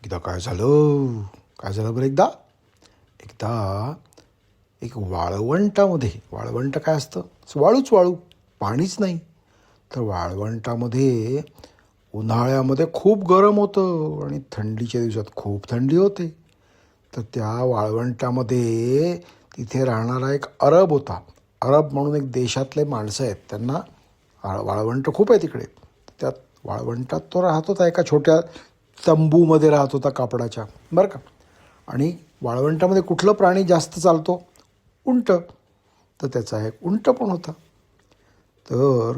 एकदा काय झालं बरं एकदा एक वाळवंटामध्ये, वाळवंट काय असतं, वाळू, पाणीच नाही. तर वाळवंटामध्ये उन्हाळ्यामध्ये खूप गरम होतं आणि थंडीच्या दिवसात खूप थंडी होते. तर त्या वाळवंटामध्ये तिथे राहणारा एक अरब होता. अरब म्हणून एक देशातले माणसं आहेत, त्यांना वाळवंट खूप आहे तिकडे. त्यात वाळवंटात तो राहत होता, एका छोट्या तंबूमध्ये राहत होता कापडाच्या, बरं का. आणि वाळवंटामध्ये कुठलं प्राणी जास्त चालतो? उंट. तर त्याचा एक उंट पण होता. तर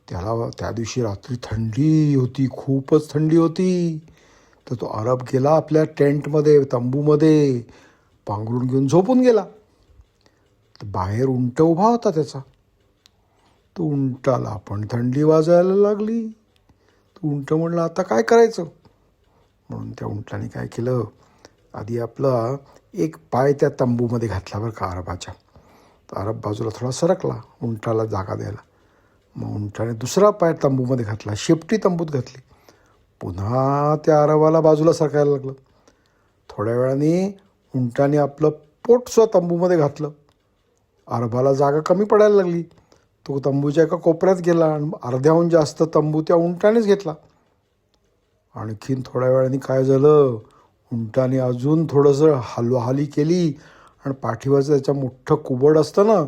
त्याला त्या दिवशी रात्री थंडी होती, खूपच थंडी होती. तर तो अरब गेला आपल्या टेंटमध्ये, तंबूमध्ये पांघरून घेऊन झोपून गेला. तर बाहेर उंट उभा होता त्याचा. तो उंटाला पण थंडी वाजायला लागली. तो उंट म्हणला, आता काय करायचं? म्हणून त्या उंटाने काय केलं, आधी आपला एक पाय त्या तंबूमध्ये घातला बरं का अरबाच्या. तर अरब बाजूला थोडा सरकला उंटाला जागा द्यायला. मग उंटाने दुसरा पाय तंबूमध्ये घातला, शेपटी तंबूत घातली. पुन्हा त्या अरबाला बाजूला सरकायला लागलं. थोड्या वेळाने उंटाने आपलं पोटसुद्धा तंबूमध्ये घातलं. अरबाला जागा कमी पडायला लागली. तो तंबूच्या एका कोपऱ्यात गेला आणि अर्ध्याहून जास्त तंबू त्या उंटानेच घेतला. आणखीन थोड्या वेळाने काय झालं, उंटाने अजून थोडंसं हलवाहली केली आणि पाठीवरचं त्याचं मोठं कुबड असतं ना,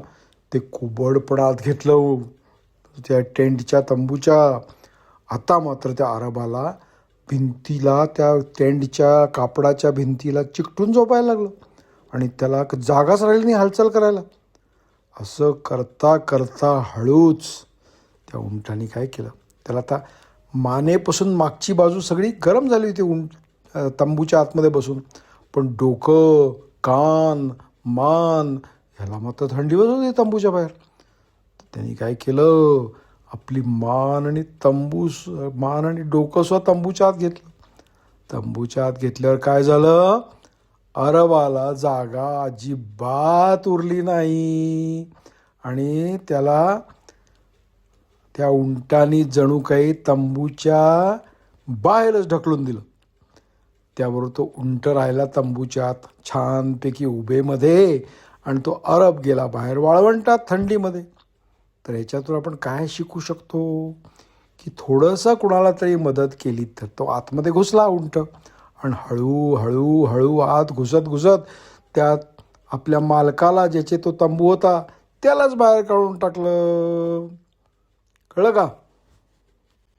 ते कुबड पण आत घेतलं त्या टेंटच्या तंबूच्या. आता मात्र त्या अरबाला भिंतीला, त्या टेंटच्या कापडाच्या भिंतीला चिकटून झोपायला लागलं आणि त्याला जागाच राहिली नाही हालचाल करायला. असं करता करता हळूच त्या उंटाने काय केलं, त्याला आता मानेपासून मागची बाजू सगळी गरम झाली होती तंबूच्या आतमध्ये बसून, पण डोकं, कान, मान ह्याला मात्र थंडी बसत होती तंबूच्या बाहेर. तर त्यांनी काय केलं, आपली मान आणि डोकं सुद्धा तंबूच्या आत घेतलं. तंबूच्या आत घेतल्यावर काय झालं, अरबाला जागा अजिबात उरली नाही आणि त्याला त्या उंटानी जणू काही तंबूच्या बाहेरच ढकलून दिलं. त्याबरोबर तो उंट राहिला तंबूच्या आत छानपैकी उभेमध्ये आणि तो अरब गेला बाहेर वाळवंटात थंडीमध्ये. तर ह्याच्यातून आपण काय शिकू शकतो, की थोडंसं कुणाला तरी मदत केली तर तो आतमध्ये घुसला उंट आणि हळू आत घुसत त्यात आपल्या मालकाला, ज्याचे तो तंबू होता त्यालाच बाहेर काढून टाकलं. कळलं का?